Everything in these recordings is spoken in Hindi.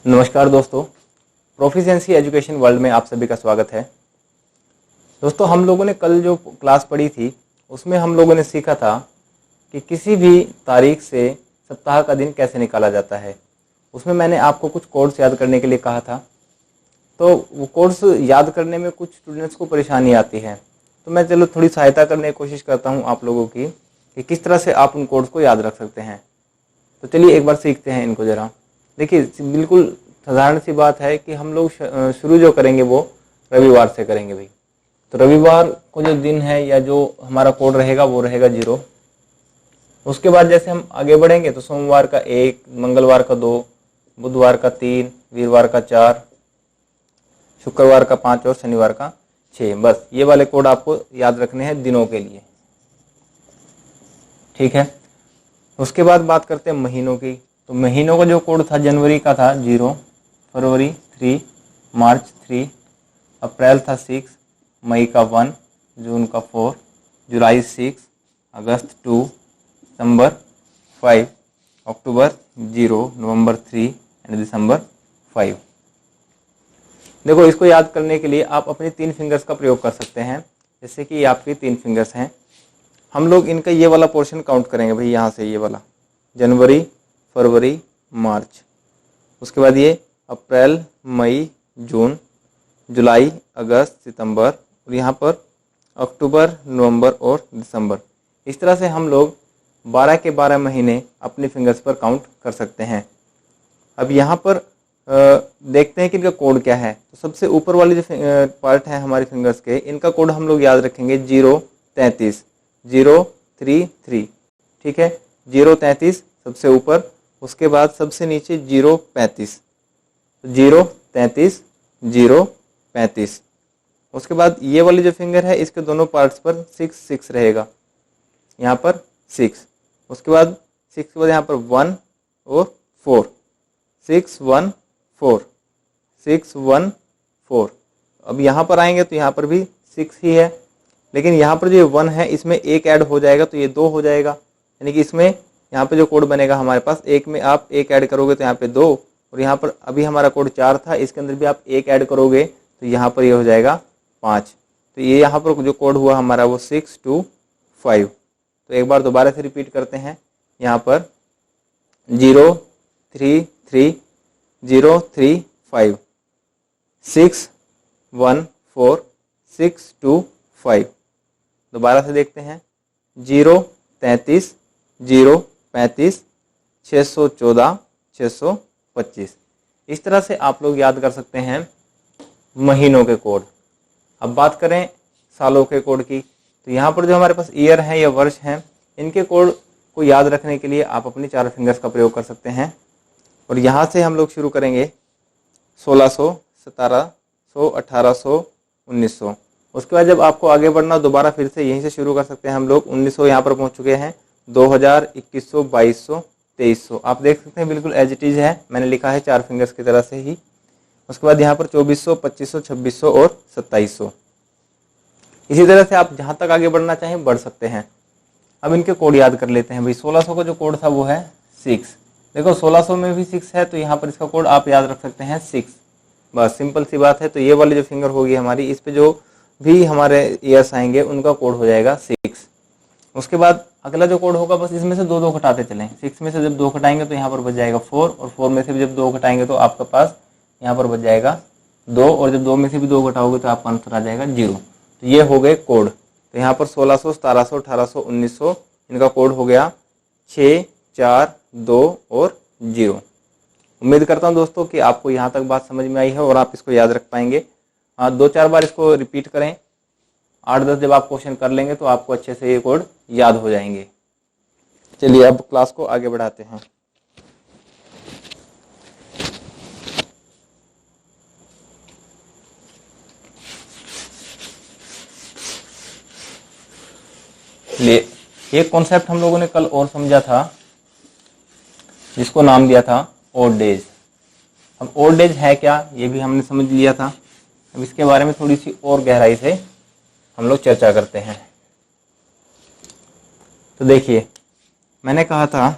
नमस्कार दोस्तों, प्रोफिशिएंसी एजुकेशन वर्ल्ड में आप सभी का स्वागत है। दोस्तों, हम लोगों ने कल जो क्लास पढ़ी थी उसमें हम लोगों ने सीखा था कि किसी भी तारीख से सप्ताह का दिन कैसे निकाला जाता है। उसमें मैंने आपको कुछ कोड्स याद करने के लिए कहा था। तो वो कोड्स याद करने में कुछ स्टूडेंट्स को परेशानी आती है, तो मैं चलो थोड़ी सहायता करने की कोशिश करता हूँ आप लोगों की कि किस तरह से आप उन कोड्स को याद रख सकते हैं। तो चलिए एक बार सीखते हैं इनको ज़रा। देखिए, बिल्कुल साधारण सी बात है कि हम लोग शुरू जो करेंगे वो रविवार से करेंगे भाई। तो रविवार को जो दिन है या जो हमारा कोड रहेगा वो रहेगा 0। उसके बाद जैसे हम आगे बढ़ेंगे तो सोमवार का 1, मंगलवार का 2, बुधवार का 3, वीरवार का 4, शुक्रवार का 5 और शनिवार का 6। बस ये वाले कोड आपको याद रखने हैं दिनों के लिए, ठीक है। उसके बाद बात करते हैं महीनों की। तो महीनों का जो कोड था जनवरी का था 0, फरवरी 3, मार्च 3, अप्रैल था 6, मई का 1, जून का 4, जुलाई 6, अगस्त 2, सितंबर 5, अक्टूबर 0, नवंबर 3 एंड दिसंबर 5। देखो, इसको याद करने के लिए आप अपनी 3 फिंगर्स का प्रयोग कर सकते हैं। जैसे कि ये आपकी 3 फिंगर्स हैं। हम लोग इनका ये वाला पोर्शन काउंट करेंगे भाई, यहाँ से ये वाला जनवरी, फरवरी, मार्च। उसके बाद ये अप्रैल, मई, जून, जुलाई, अगस्त, सितंबर, और यहाँ पर अक्टूबर, नवंबर और दिसंबर। इस तरह से हम लोग 12 के 12 महीने अपने फिंगर्स पर काउंट कर सकते हैं। अब यहाँ पर देखते हैं कि इनका कोड क्या है। तो सबसे ऊपर वाली जो पार्ट है हमारे फिंगर्स के, इनका कोड हम लोग याद रखेंगे 033, 033, ठीक है। 033 सबसे ऊपर, उसके बाद सबसे नीचे 035, 033, 035। उसके बाद ये वाली जो फिंगर है इसके दोनों पार्ट्स पर 6 रहेगा, यहाँ पर 6। उसके बाद 6 के बाद यहाँ पर 1 और 4, 6 1 4, 6 1 4। अब यहाँ पर आएंगे तो यहाँ पर भी 6 ही है, लेकिन यहाँ पर जो 1 है इसमें एक ऐड हो जाएगा तो ये 2 हो जाएगा। यानी कि इसमें यहाँ पे जो कोड बनेगा हमारे पास, एक में आप एक ऐड करोगे तो यहाँ पे 2, और यहाँ पर अभी हमारा कोड 4 था, इसके अंदर भी आप एक ऐड करोगे तो यहाँ पर ये हो जाएगा 5। तो ये यहाँ पर जो कोड हुआ हमारा वो 625। तो एक बार दोबारा से रिपीट करते हैं। यहाँ पर 033, 035, 614, 625। दोबारा से देखते हैं। 033, 035, 614, 625। इस तरह से आप लोग याद कर सकते हैं महीनों के कोड। अब बात करें सालों के कोड की, तो यहाँ पर जो हमारे पास ईयर हैं या वर्ष हैं, इनके कोड को याद रखने के लिए आप अपनी 4 फिंगर्स का प्रयोग कर सकते हैं। और यहाँ से हम लोग शुरू करेंगे 1600, 1700, 1800, 1900। उसके बाद जब आपको आगे बढ़ना, दोबारा फिर से यहीं से शुरू कर सकते हैं हम लोग। 1900 यहाँ पर पहुँच चुके हैं, 2000, 2100, 2200, 2300। आप देख सकते हैं बिल्कुल एज इट इज है, मैंने लिखा है 4 फिंगर्स की तरह से ही। उसके बाद यहाँ पर 2400, 2500, 2600 और 2700। इसी तरह से आप जहाँ तक आगे बढ़ना चाहें बढ़ सकते हैं। अब इनके कोड याद कर लेते हैं भाई। 1600 का जो कोड था वो है 6। देखो 1600 में भी 6 है, तो यहाँ पर इसका कोड आप याद रख सकते हैं 6। बस सिंपल सी बात है। तो ये वाली जो फिंगर होगी हमारी, इस पे जो भी हमारे ईयर्स आएंगे उनका कोड हो जाएगा 6। उसके बाद अगला जो कोड होगा, बस इसमें से 2 घटाते चलें। 6 में से जब 2 घटाएंगे तो यहाँ पर बच जाएगा 4, और 4 में से भी जब 2 घटाएंगे तो आपका पास यहाँ पर बच जाएगा 2, और जब 2 में से भी 2 घटाओगे तो आपका आंसर आ जाएगा 0। तो ये हो गए कोड। तो यहाँ पर 1600, 1700, 1800, 1900, इनका कोड हो गया 6, 4, 2 और 0। उम्मीद करता हूँ दोस्तों कि आपको यहाँ तक बात समझ में आई है और आप इसको याद रख पाएंगे। हाँ, 2-4 बार इसको रिपीट करें। 8-10 जब आप क्वेश्चन कर लेंगे तो आपको अच्छे से ये कोड याद हो जाएंगे। चलिए अब क्लास को आगे बढ़ाते हैं। चलिए, एक कॉन्सेप्ट हम लोगों ने कल और समझा था, जिसको नाम दिया था ऑड डेज। अब ऑड डेज है क्या, ये भी हमने समझ लिया था। अब इसके बारे में थोड़ी सी और गहराई से हम लोग चर्चा करते हैं। तो देखिए, मैंने कहा था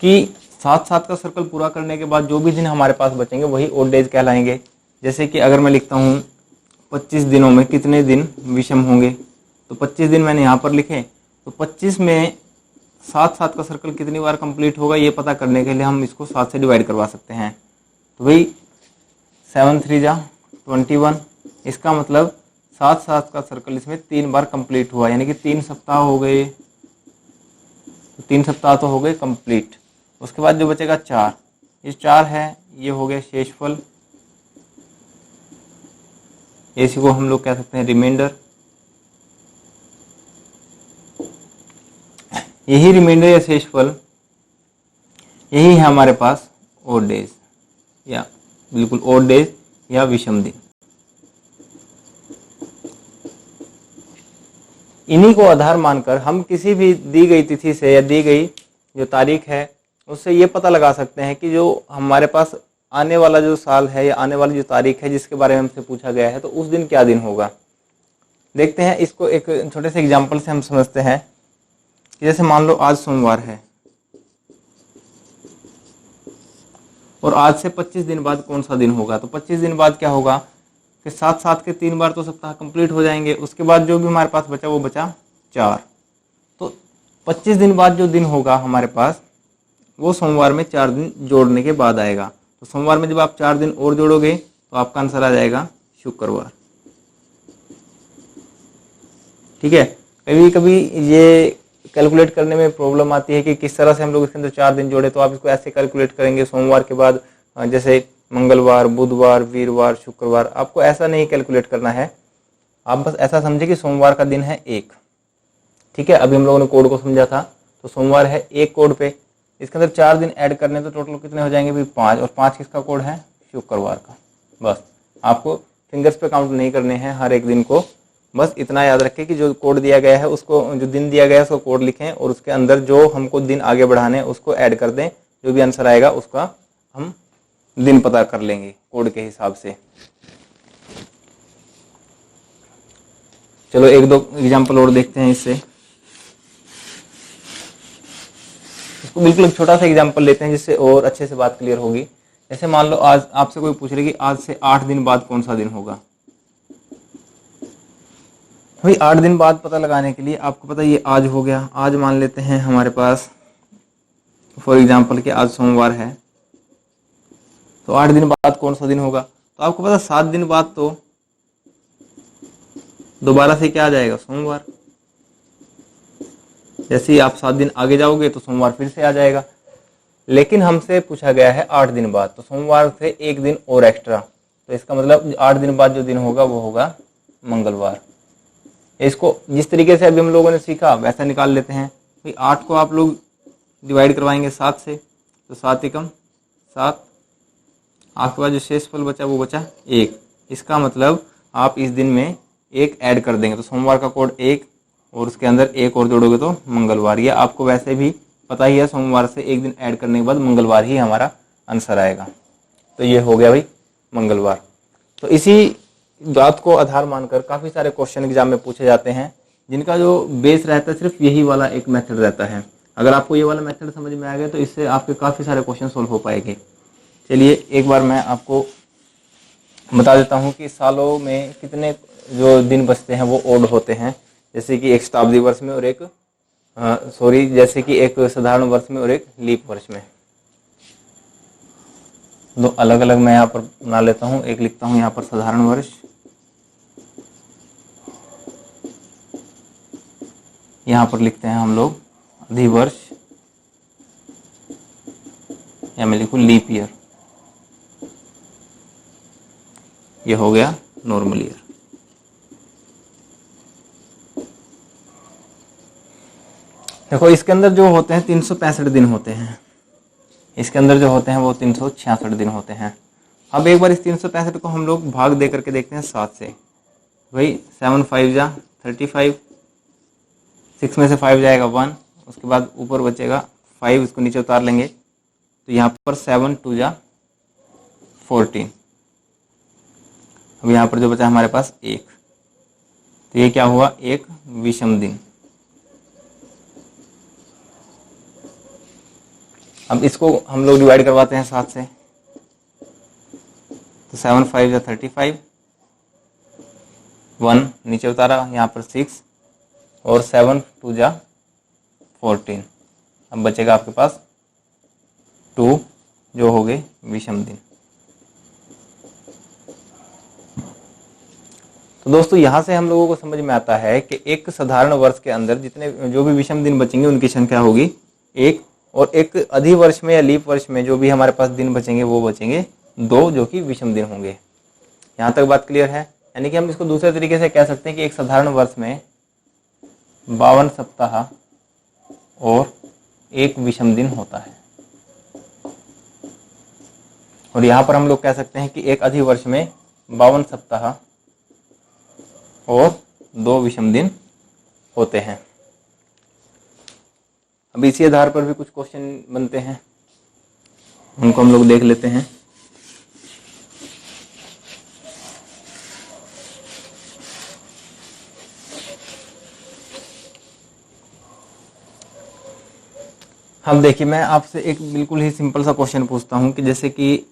कि सात सात का सर्कल पूरा करने के बाद जो भी दिन हमारे पास बचेंगे वही ओड डेज कहलाएंगे। जैसे कि अगर मैं लिखता हूँ 25 दिनों में कितने दिन विषम होंगे, तो 25 दिन मैंने यहाँ पर लिखे, तो 25 में सात सात का सर्कल कितनी बार कंप्लीट होगा ये पता करने के लिए हम इसको 7 से डिवाइड करवा सकते हैं। तो भाई 7 3 जा 21, इसका मतलब सात सात का सर्कल इसमें 3 बार कंप्लीट हुआ, यानी कि 3 सप्ताह हो गए, 3 सप्ताह तो हो गए कंप्लीट। उसके बाद जो बचेगा 4, ये 4 है, ये हो गया शेषफल, इसी को हम लोग कह सकते हैं रिमाइंडर। यही रिमाइंडर या शेषफल यही है हमारे पास ओड डेज, या बिल्कुल ओड डेज या विषम दिन। इन्हीं को आधार मानकर हम किसी भी दी गई तिथि से या दी गई जो तारीख है उससे ये पता लगा सकते हैं कि जो हमारे पास आने वाला जो साल है या आने वाली जो तारीख है जिसके बारे में हमसे पूछा गया है तो उस दिन क्या दिन होगा। देखते हैं इसको एक छोटे से एग्जाम्पल से हम समझते हैं कि जैसे मान लो आज सोमवार है और आज से 25 दिन बाद कौन सा दिन होगा। तो 25 दिन बाद क्या होगा कि 7 7 के 3 बार तो सप्ताह कंप्लीट हो जाएंगे। उसके बाद जो भी हमारे पास बचा वो बचा 4। तो 25 दिन बाद जो दिन होगा हमारे पास वो सोमवार में 4 दिन जोड़ने के बाद आएगा। तो सोमवार में जब आप 4 दिन और जोड़ोगे तो आपका आंसर आ जाएगा शुक्रवार। ठीक है, कभी कभी ये कैलकुलेट करने में प्रॉब्लम आती है कि किस तरह से हम लोग इसके अंदर 4 दिन जोड़े। तो आप इसको ऐसे कैलकुलेट करेंगे, सोमवार के बाद जैसे मंगलवार, बुधवार, वीरवार, शुक्रवार, आपको ऐसा नहीं कैलकुलेट करना है। आप बस ऐसा समझे कि सोमवार का दिन है 1। ठीक है, अभी हम लोगों ने कोड को समझा था, तो सोमवार है 1 कोड पे, इसके अंदर 4 दिन ऐड करने तो टोटल कितने हो जाएंगे भाई 5, और 5 किसका कोड है शुक्रवार का। बस आपको फिंगर्स पे काउंट नहीं करने हैं हर एक दिन को, बस इतना याद रखें कि जो कोड दिया गया है उसको, जो दिन दिया गया है उसको कोड लिखें और उसके अंदर जो हमको दिन आगे बढ़ाने हैं उसको ऐड कर दें। जो भी आंसर आएगा उसका हम दिन पता कर लेंगे कोड के हिसाब से। चलो एक दो एग्जाम्पल और देखते हैं इससे। इसको बिल्कुल एक छोटा सा एग्जाम्पल लेते हैं जिससे और अच्छे से बात क्लियर होगी। जैसे मान लो आज आपसे कोई पूछ रहे कि आज से 8 दिन बाद कौन सा दिन होगा। भाई 8 दिन बाद पता लगाने के लिए आपको पता ये आज हो गया, आज मान लेते हैं हमारे पास फॉर एग्जाम्पल कि आज सोमवार है, तो 8 दिन बाद कौन सा दिन होगा। तो आपको पता 7 दिन बाद तो दोबारा से क्या आ जाएगा सोमवार। जैसे ही आप 7 दिन आगे जाओगे तो सोमवार फिर से आ जाएगा। लेकिन हमसे पूछा गया है 8 दिन बाद, तो सोमवार से एक दिन और एक्स्ट्रा, तो इसका मतलब 8 दिन बाद जो दिन होगा वो होगा मंगलवार। इसको जिस तरीके से अभी हम लोगों ने सीखा वैसा निकाल लेते हैं। भाई 8 को आप लोग डिवाइड करवाएंगे 7 से, तो 7 एकम 7, आपके पास जो शेषफल बचा वो बचा 1। इसका मतलब आप इस दिन में 1 ऐड कर देंगे, तो सोमवार का कोड 1 और उसके अंदर 1 और जोड़ोगे तो मंगलवार। या आपको वैसे भी पता ही है सोमवार से एक दिन ऐड करने के बाद मंगलवार ही हमारा आंसर आएगा। तो ये हो गया भाई मंगलवार। तो इसी बात को आधार मानकर काफ़ी सारे क्वेश्चन एग्जाम में पूछे जाते हैं जिनका जो बेस रहता है सिर्फ यही वाला एक मेथड रहता है। अगर आपको ये वाला मेथड समझ में आ गया तो इससे आपके काफ़ी सारे क्वेश्चन सोल्व हो पाएंगे। चलिए एक बार मैं आपको बता देता हूँ कि सालों में कितने जो दिन बचते हैं वो ओड होते हैं। जैसे कि एक शताब्दी वर्ष में और एक जैसे कि एक साधारण वर्ष में और एक लीप वर्ष में। दो अलग अलग मैं यहाँ पर बना लेता हूँ। एक लिखता हूँ यहाँ पर साधारण वर्ष, यहाँ पर लिखते हैं हम लोग अधिवर्ष, या मैं लिखूँ लीप ईयर। ये हो गया नॉर्मल ईयर। देखो इसके अंदर जो होते हैं 365 दिन होते हैं, इसके अंदर जो होते हैं वो 366 दिन होते हैं। अब एक बार इस 365 को हम लोग भाग दे करके देखते हैं 7 से। भाई 7 5 जा 35, 6 में से 5 जाएगा 1, उसके बाद ऊपर बचेगा 5, इसको नीचे उतार लेंगे तो यहाँ पर 7 2 जा 14। अब यहाँ पर जो बचा हमारे पास 1, तो ये क्या हुआ एक विषम दिन। अब इसको हम लोग डिवाइड करवाते हैं 7 से, तो 7 5 35, 1 नीचे उतारा, यहाँ पर 6 और 7 2 14। अब बचेगा आपके पास 2 जो हो गए विषम दिन। तो दोस्तों यहाँ से हम लोगों को समझ में आता है कि एक साधारण वर्ष के अंदर जितने जो भी विषम दिन बचेंगे उनकी संख्या होगी 1, और एक अधि वर्ष में या लीप वर्ष में जो भी हमारे पास दिन बचेंगे वो बचेंगे 2 जो कि विषम दिन होंगे। यहाँ तक बात क्लियर है? यानी कि हम इसको दूसरे तरीके से कह सकते हैं कि एक साधारण वर्ष में 52 सप्ताह और 1 विषम दिन होता है, और यहाँ पर हम लोग कह सकते हैं कि एक अधि वर्ष में 52 सप्ताह और 2 विषम दिन होते हैं। अब इसी आधार पर भी कुछ क्वेश्चन बनते हैं, उनको हम लोग देख लेते हैं। अब देखिए, मैं आपसे एक बिल्कुल ही सिंपल सा क्वेश्चन पूछता हूँ कि जैसे कि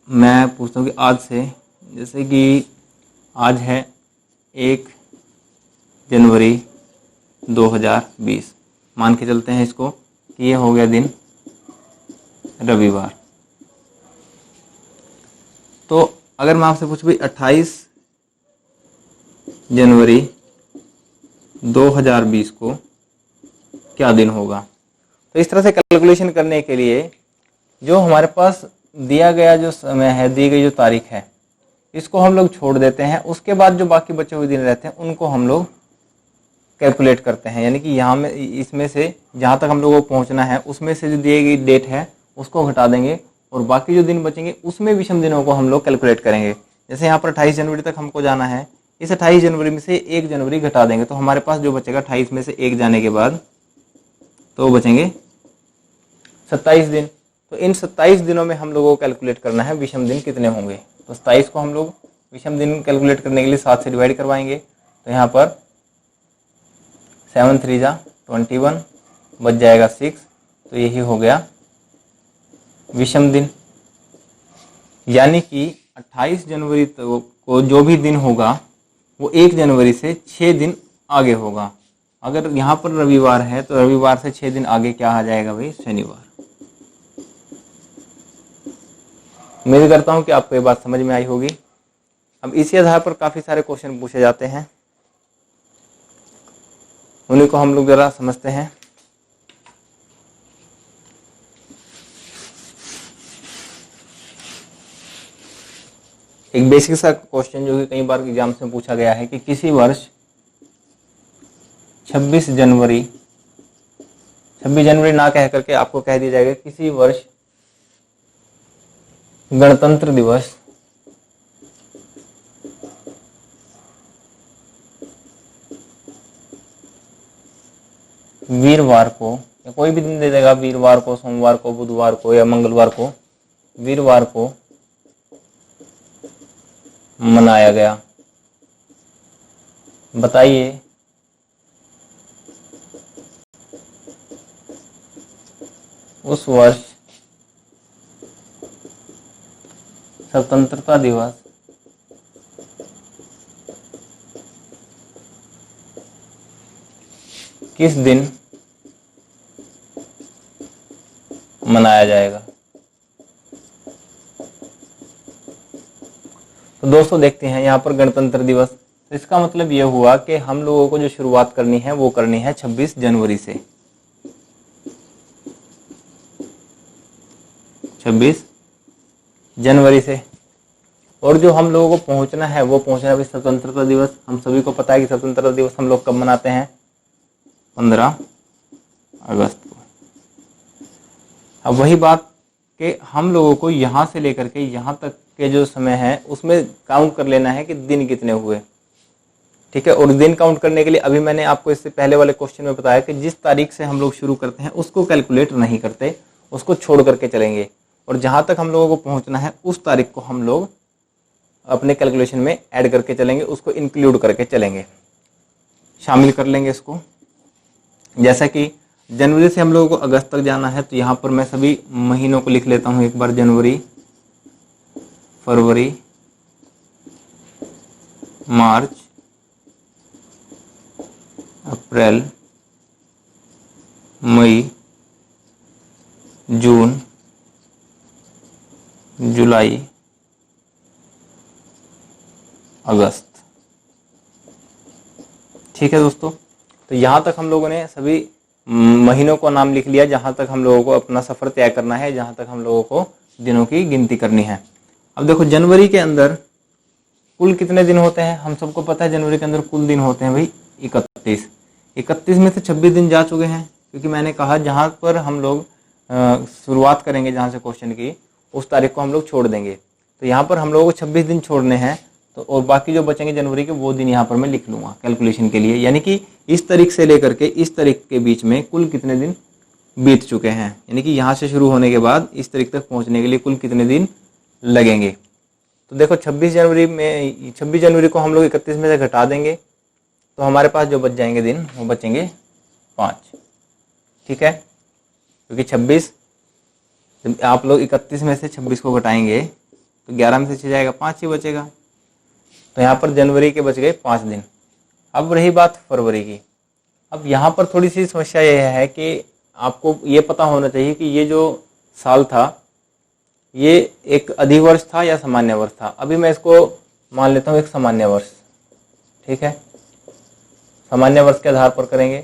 मैं पूछता हूँ कि आज से, जैसे कि आज है 1 जनवरी 2020, मान के चलते हैं इसको कि ये हो गया दिन रविवार। तो अगर मैं आपसे पूछूं भाई 28 जनवरी 2020 को क्या दिन होगा, तो इस तरह से कैलकुलेशन करने के लिए जो हमारे पास दिया गया जो समय है, दी गई जो तारीख है, इसको हम लोग छोड़ देते हैं। उसके बाद जो बाकी बचे हुए दिन रहते हैं उनको हम लोग कैलकुलेट करते हैं। यानी कि यहाँ में इसमें से जहाँ तक हम लोगों को पहुँचना है उसमें से जो दी गई डेट है उसको घटा देंगे, और बाकी जो दिन बचेंगे उसमें विषम दिनों को हम लोग कैलकुलेट करेंगे। जैसे यहाँ पर 28 जनवरी तक हमको जाना है, इस 28 जनवरी में से 1 जनवरी घटा देंगे, तो हमारे पास जो बचेगा 28 में से 1 जाने के बाद तो बचेंगे 27 दिन। तो इन 27 दिनों में हम लोगों को कैलकुलेट करना है विषम दिन कितने होंगे। तो 27 को हम लोग विषम दिन कैलकुलेट करने के लिए 7 से डिवाइड करवाएंगे, तो यहाँ पर 7 3 21, बच जाएगा 6, तो यही हो गया विषम दिन। यानी कि 28 जनवरी को जो भी दिन होगा वो 1 जनवरी से 6 दिन आगे होगा। अगर यहाँ पर रविवार है तो रविवार से 6 दिन आगे क्या आ जाएगा भाई, शनिवार। उम्मीद करता हूँ कि आपको ये बात समझ में आई होगी। अब इसी आधार पर काफ़ी सारे क्वेश्चन पूछे जाते हैं, उन्हीं को हम लोग जरा समझते हैं। एक बेसिक सा क्वेश्चन जो कि कई बार एग्जाम्स में पूछा गया है कि किसी वर्ष 26 जनवरी ना कह करके आपको कह दिया जाएगा किसी वर्ष गणतंत्र दिवस वीरवार को, या कोई भी दिन दे देगा, वीरवार को, सोमवार को, बुधवार को या मंगलवार को, वीरवार को मनाया गया। बताइए उस वर्ष स्वतंत्रता दिवस किस दिन मनाया जाएगा। तो दोस्तों देखते हैं यहाँ पर गणतंत्र दिवस, तो इसका मतलब यह हुआ कि हम लोगों को जो शुरुआत करनी है वो करनी है 26 जनवरी से। 26 जनवरी से, और जो हम लोगों को पहुंचना है वो पहुंचना है स्वतंत्रता दिवस। हम सभी को पता है कि स्वतंत्रता दिवस हम लोग कब मनाते हैं, 15 अगस्त को। अब वही बात कि हम लोगों को यहाँ से लेकर के यहाँ तक के जो समय है उसमें काउंट कर लेना है कि दिन कितने हुए, ठीक है। और दिन काउंट करने के लिए अभी मैंने आपको इससे पहले वाले क्वेश्चन में बताया कि जिस तारीख से हम लोग शुरू करते हैं उसको कैलकुलेट नहीं करते, उसको छोड़ करके चलेंगे, और जहाँ तक हम लोगों को पहुँचना है उस तारीख को हम लोग अपने कैलकुलेशन में ऐड करके चलेंगे, उसको इंक्लूड करके चलेंगे, शामिल कर लेंगे इसको। जैसा कि जनवरी से हम लोगों को अगस्त तक जाना है, तो यहाँ पर मैं सभी महीनों को लिख लेता हूँ एक बार। जनवरी, फरवरी, मार्च, अप्रैल, मई, जून, जुलाई, अगस्त। ठीक है दोस्तों, तो यहाँ तक हम लोगों ने सभी महीनों को नाम लिख लिया, जहाँ तक हम लोगों को अपना सफर तय करना है, जहाँ तक हम लोगों को दिनों की गिनती करनी है। अब देखो जनवरी के अंदर कुल कितने दिन होते हैं, हम सबको पता है जनवरी के अंदर कुल दिन होते हैं भाई 31। 31 में से 26 दिन जा चुके हैं, क्योंकि मैंने कहा जहाँ पर हम लोग शुरुआत करेंगे जहाँ से क्वेश्चन की, उस तारीख को हम लोग छोड़ देंगे। तो यहाँ पर हम लोगों को 26 दिन छोड़ने हैं, तो और बाकी जो बचेंगे जनवरी के वो दिन यहाँ पर मैं लिख लूँगा कैलकुलेशन के लिए। यानी कि इस तारीख से लेकर के इस तारीख के बीच में कुल कितने दिन बीत चुके हैं, यानी कि यहाँ से शुरू होने के बाद इस तारीख तक पहुँचने के लिए कुल कितने दिन लगेंगे। तो देखो 26 जनवरी को हम लोग 31 में से घटा देंगे, तो हमारे पास जो बच जाएंगे दिन वो बचेंगे 5। ठीक है, क्योंकि 26 आप लोग 31 में से 26 को घटाएंगे तो 11 में से 6 जाएगा, 5 ही बचेगा। तो यहाँ पर जनवरी के बच गए 5 दिन। अब रही बात फरवरी की। अब यहाँ पर थोड़ी सी समस्या यह है कि आपको ये पता होना चाहिए कि ये जो साल था ये एक अधिवर्ष था या सामान्य वर्ष था। अभी मैं इसको मान लेता हूँ एक सामान्य वर्ष। ठीक है, सामान्य वर्ष के आधार पर करेंगे।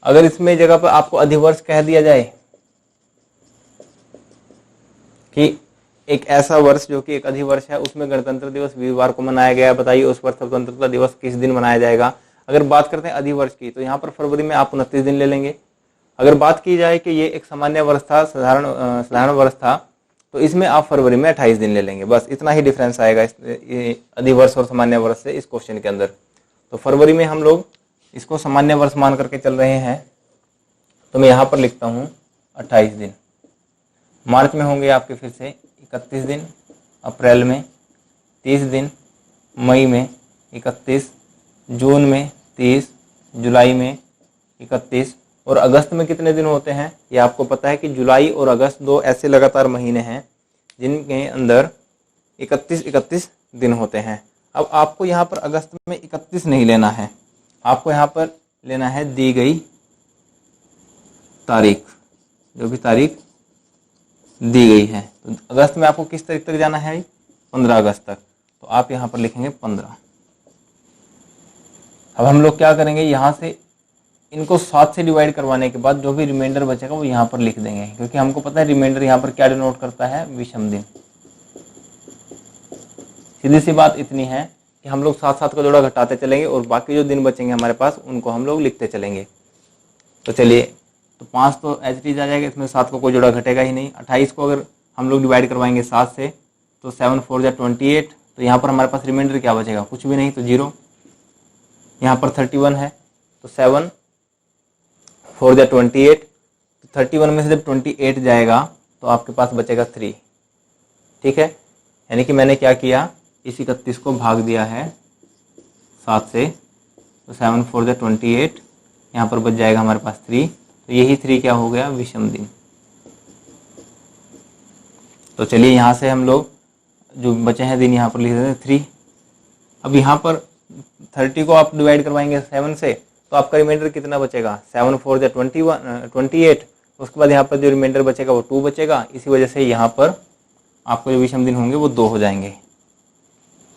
अगर इसमें जगह पर आपको अधिवर्ष कह दिया जाए कि एक ऐसा वर्ष जो कि एक अधिवर्ष है, उसमें गणतंत्र दिवस वीरवार को मनाया गया, बताइए उस वर्ष स्वतंत्रता दिवस किस दिन मनाया जाएगा। अगर बात करते हैं अधिवर्ष की, तो यहाँ पर फरवरी में आप 29 दिन ले लेंगे। अगर बात की जाए कि ये एक सामान्य वर्ष था, साधारण वर्ष था, तो इसमें आप फरवरी में 28 दिन ले लेंगे। बस इतना ही डिफरेंस आएगा अधिवर्ष और सामान्य वर्ष से इस क्वेश्चन के अंदर। तो फरवरी में हम लोग इसको सामान्य वर्ष मान करके चल रहे हैं, तो मैं यहाँ पर लिखता हूँ 28 दिन। मार्च में होंगे आपके फिर से 31 दिन, अप्रैल में 30 दिन, मई में 31, जून में 30, जुलाई में 31 और अगस्त में कितने दिन होते हैं ये आपको पता है कि जुलाई और अगस्त 2 ऐसे लगातार महीने हैं जिनके अंदर 31 दिन होते हैं। अब आपको यहाँ पर अगस्त में 31 नहीं लेना है, आपको यहाँ पर लेना है दी गई तारीख, जो भी तारीख दी गई है। तो अगस्त में आपको किस तारीख तक जाना है, 15 अगस्त तक, तो आप यहाँ पर लिखेंगे 15। अब हम लोग क्या करेंगे, यहाँ से इनको 7 से डिवाइड करवाने के बाद जो भी रिमाइंडर बचेगा वो यहाँ पर लिख देंगे, क्योंकि हमको पता है रिमाइंडर यहाँ पर क्या डिनोट करता है, विषम दिन। सीधी सी बात इतनी है कि हम लोग 7-7 का जोड़ा घटाते चलेंगे और बाकी जो दिन बचेंगे हमारे पास उनको हम लोग लिखते चलेंगे। तो चलिए, तो 5 तो एज इट इज आ जाएगा, इसमें 7 को कोई जोड़ा घटेगा ही नहीं। 28 को अगर हम लोग डिवाइड करवाएंगे 7 से, तो 7 4 जा 28, तो यहाँ पर हमारे पास रिमाइंडर क्या बचेगा, कुछ भी नहीं, तो 0। यहाँ पर 31 है, तो 7 4 जा 28, तो 31 में से जब 28 जाएगा तो आपके पास बचेगा 3। ठीक है, यानी कि मैंने क्या किया, इस 31 को भाग दिया है 7 से, तो 7 4 जा 28, यहाँ पर बच जाएगा हमारे पास 3। तो यही 3 क्या हो गया, विषम दिन। तो चलिए यहाँ से हम लोग जो बचे हैं दिन यहाँ पर लिख देते हैं 3। अब यहाँ पर 30 को आप डिवाइड करवाएंगे 7 से, तो आपका रिमाइंडर कितना बचेगा, 7 4 जा 28। उसके बाद यहाँ पर जो रिमाइंडर बचेगा वो 2 बचेगा। इसी वजह से यहाँ पर आपको जो विषम दिन होंगे वो 2 हो जाएंगे।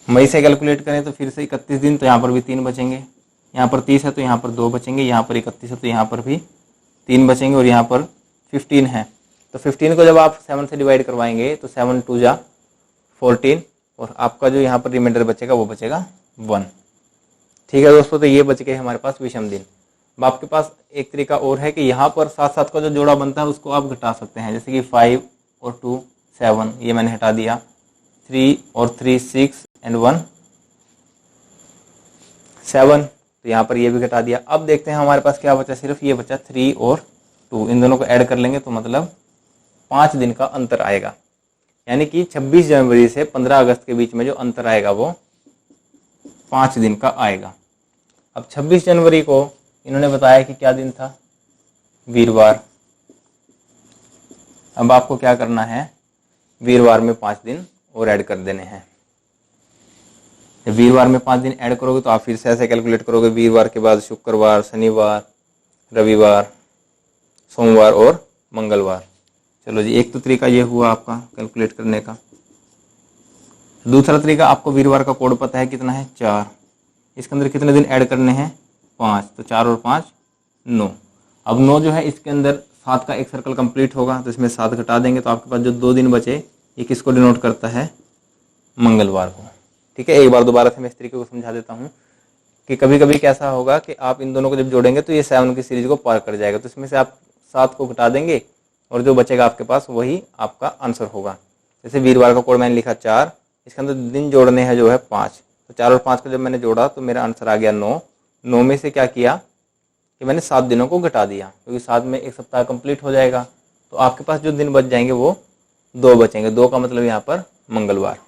मई से कैलकुलेट करें तो फिर से 31 दिन, तो यहाँ पर भी 3 बचेंगे। यहाँ पर 30 है तो यहाँ पर 2 बचेंगे, यहाँ पर 31 है तो यहाँ पर भी 3 बचेंगे, और यहाँ पर 15 है तो 15 को जब आप 7 से डिवाइड करवाएंगे तो 7 2 जा 14, और आपका जो यहाँ पर रिमाइंडर बचेगा वो बचेगा 1। ठीक है दोस्तों, तो ये बच गए हमारे पास विषम दिन। अब आपके पास एक तरीका और है कि यहाँ पर 7-7 का जो जोड़ा बनता है उसको आप घटा सकते हैं, जैसे कि 5 और 2 7, ये मैंने हटा दिया। 3 और 3 6 एंड 1 7, तो यहाँ पर ये भी घटा दिया। अब देखते हैं हमारे पास क्या बचा, सिर्फ ये बचा 3 और 2, इन दोनों को ऐड कर लेंगे तो मतलब 5 दिन का अंतर आएगा। यानी कि 26 जनवरी से 15 अगस्त के बीच में जो अंतर आएगा वो 5 दिन का आएगा। अब 26 जनवरी को इन्होंने बताया कि क्या दिन था, वीरवार। अब आपको क्या करना है, वीरवार में 5 दिन और ऐड कर देने हैं। जब वीरवार में 5 दिन ऐड करोगे तो आप फिर से ऐसे कैलकुलेट करोगे, वीरवार के बाद शुक्रवार, शनिवार, रविवार, सोमवार और मंगलवार। चलो जी, एक तो तरीका ये हुआ आपका कैलकुलेट करने का। दूसरा तरीका, आपको वीरवार का कोड पता है कितना है, 4। इसके अंदर कितने दिन ऐड करने हैं, 5। तो 4 और 5 9। अब 9 जो है इसके अंदर 7 का एक सर्कल कंप्लीट होगा, तो इसमें 7 घटा देंगे तो आपके पास जो 2 दिन बचे, ये किसको डिनोट करता है, मंगलवार को। ठीक है, एक बार दोबारा से मैं इस तरीके को समझा देता हूँ कि कभी कभी कैसा होगा कि आप इन दोनों को जब जोड़ेंगे तो ये 7 की सीरीज को पार कर जाएगा, तो इसमें से आप 7 को घटा देंगे और जो बचेगा आपके पास वही आपका आंसर होगा। जैसे वीरवार का कोड मैंने लिखा 4, इसके अंदर दिन जोड़ने हैं जो है 5, तो 4 और 5 को जब मैंने जोड़ा तो मेरा आंसर आ गया 9। 9 में से क्या किया कि मैंने 7 दिनों को घटा दिया, क्योंकि 7 में एक सप्ताह कंप्लीट हो जाएगा, तो आपके पास जो दिन बच जाएंगे वो 2 बचेंगे। 2 का मतलब यहाँ पर मंगलवार।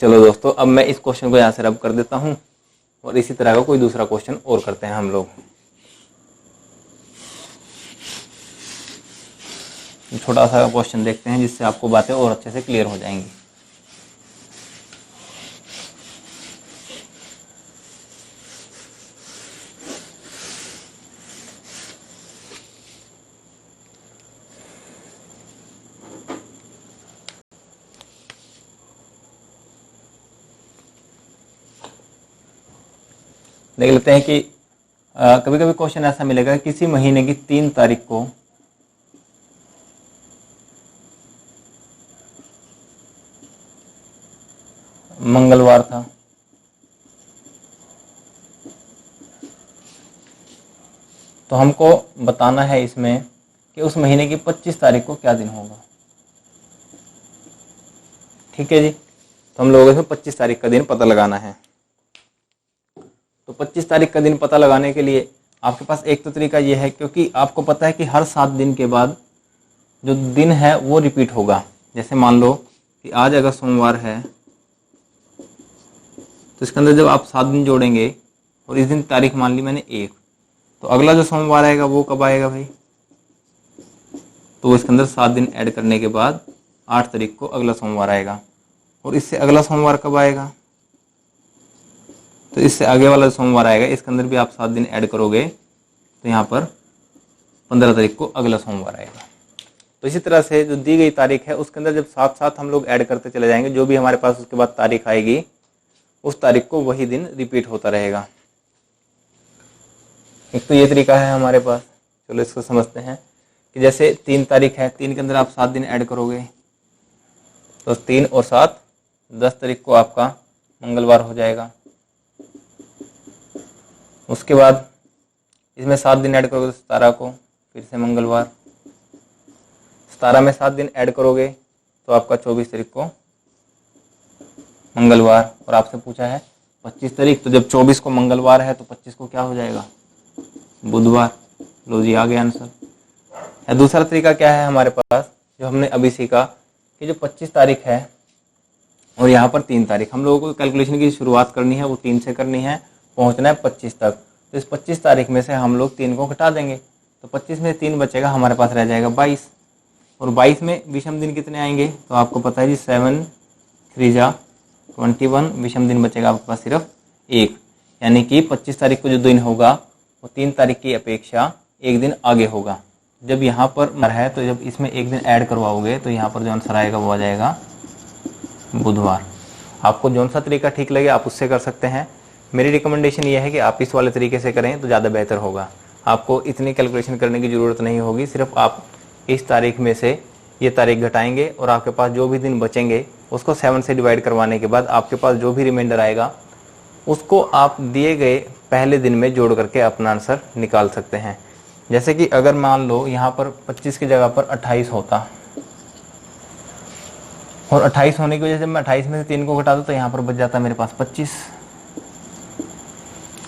चलो दोस्तों, अब मैं इस क्वेश्चन को यहाँ से रब कर देता हूँ और इसी तरह का कोई दूसरा क्वेश्चन और करते हैं हम लोग। छोटा सा क्वेश्चन देखते हैं जिससे आपको बातें और अच्छे से क्लियर हो जाएंगी। देख लेते हैं कि कभी कभी क्वेश्चन ऐसा मिलेगा, किसी महीने की 3 तारीख को मंगलवार था, तो हमको बताना है इसमें कि उस महीने की 25 तारीख को क्या दिन होगा। ठीक है जी, तो हम लोगों को इसमें 25 तारीख का दिन पता लगाना है। तो 25 तारीख का दिन पता लगाने के लिए आपके पास एक तो तरीका यह है, क्योंकि आपको पता है कि हर 7 दिन के बाद जो दिन है वो रिपीट होगा। जैसे मान लो कि आज अगर सोमवार है तो इसके अंदर जब आप 7 दिन जोड़ेंगे और इस दिन तारीख मान ली मैंने 1, तो अगला जो सोमवार आएगा वो कब आएगा भाई, तो इसके अंदर 7 दिन ऐड करने के बाद 8 तारीख को अगला सोमवार आएगा। और इससे अगला सोमवार कब आएगा, तो इससे आगे वाला सोमवार आएगा, इसके अंदर भी आप 7 दिन ऐड करोगे तो यहाँ पर 15 तारीख को अगला सोमवार आएगा। तो इसी तरह से जो दी गई तारीख है उसके अंदर जब साथ साथ हम लोग ऐड करते चले जाएंगे, जो भी हमारे पास उसके बाद तारीख आएगी उस तारीख को वही दिन रिपीट होता रहेगा। एक तो ये तरीका है हमारे पास। चलो इसको समझते हैं कि जैसे 3 तारीख है, 3 के अंदर आप 7 दिन ऐड करोगे तो 3 और 7 10 तारीख को आपका मंगलवार हो जाएगा। उसके बाद इसमें 7 दिन ऐड करोगे तो 17 को फिर से मंगलवार। 17 में 7 दिन ऐड करोगे तो आपका 24 तारीख को मंगलवार। और आपसे पूछा है 25 तारीख, तो जब 24 को मंगलवार है तो 25 को क्या हो जाएगा, बुधवार। लो जी, आ गया आंसर। दूसरा तरीका क्या है हमारे पास, जो हमने अभी सीखा कि जो 25 तारीख है और यहाँ पर 3 तारीख, हम लोगों को कैलकुलेशन की शुरुआत करनी है वो 3 से करनी है, पहुँचना है 25 तक। तो इस 25 तारीख में से हम लोग 3 को घटा देंगे तो 25 में 3 बचेगा, हमारे पास रह जाएगा 22। और 22 में विषम दिन कितने आएंगे, तो आपको पता है जी 7 3 जा 21, विषम दिन बचेगा आपके पास सिर्फ 1। यानी कि 25 तारीख को जो दिन होगा वो 3 तारीख की अपेक्षा 1 दिन आगे होगा। जब यहाँ पर है तो जब इसमें 1 दिन ऐड करवाओगे तो यहाँ पर जो आंसर आएगा वो आ जाएगा बुधवार। आपको जौन सा तरीका ठीक लगे आप उससे कर सकते हैं। मेरी रिकमेंडेशन ये है कि आप इस वाले तरीके से करें तो ज़्यादा बेहतर होगा। आपको इतनी कैलकुलेशन करने की ज़रूरत नहीं होगी, सिर्फ आप इस तारीख में से ये तारीख घटाएंगे और आपके पास जो भी दिन बचेंगे उसको 7 से डिवाइड करवाने के बाद आपके पास जो भी रिमाइंडर आएगा उसको आप दिए गए पहले दिन में जोड़ करके अपना आंसर निकाल सकते हैं। जैसे कि अगर मान लो यहाँ पर 25 की जगह पर 28 होता और 28 होने की वजह से मैं 28 में से 3 को घटा दूँ तो यहाँ पर बच जाता मेरे पास 25।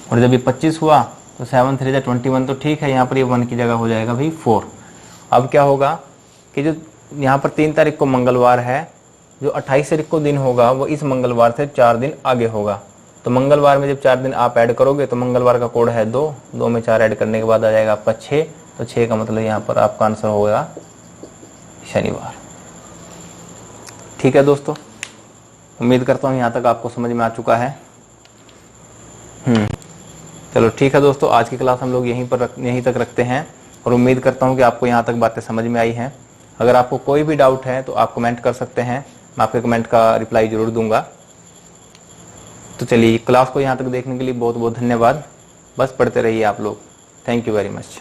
और जब ये 25 हुआ तो 7 3 जा 21, तो ठीक है, यहाँ पर ये 1 की जगह हो जाएगा भाई 4। अब क्या होगा कि जो यहाँ पर 3 तारीख को मंगलवार है, जो 28 तारीख को दिन होगा वो इस मंगलवार से 4 दिन आगे होगा। तो मंगलवार में जब 4 दिन आप ऐड करोगे तो मंगलवार का कोड है 2, 2 में 4 ऐड करने के बाद आ जाएगा आपका 6, तो 6 का मतलब यहाँ पर आपका आंसर होगा शनिवार। ठीक है दोस्तों, उम्मीद करता हूँ यहाँ तक आपको समझ में आ चुका है। चलो ठीक है दोस्तों, आज की क्लास हम लोग यहीं तक रखते हैं और उम्मीद करता हूँ कि आपको यहाँ तक बातें समझ में आई हैं। अगर आपको कोई भी डाउट है तो आप कमेंट कर सकते हैं, मैं आपके कमेंट का रिप्लाई जरूर दूंगा। तो चलिए, क्लास को यहाँ तक देखने के लिए बहुत बहुत धन्यवाद। बस पढ़ते रहिए आप लोग। Thank you very much.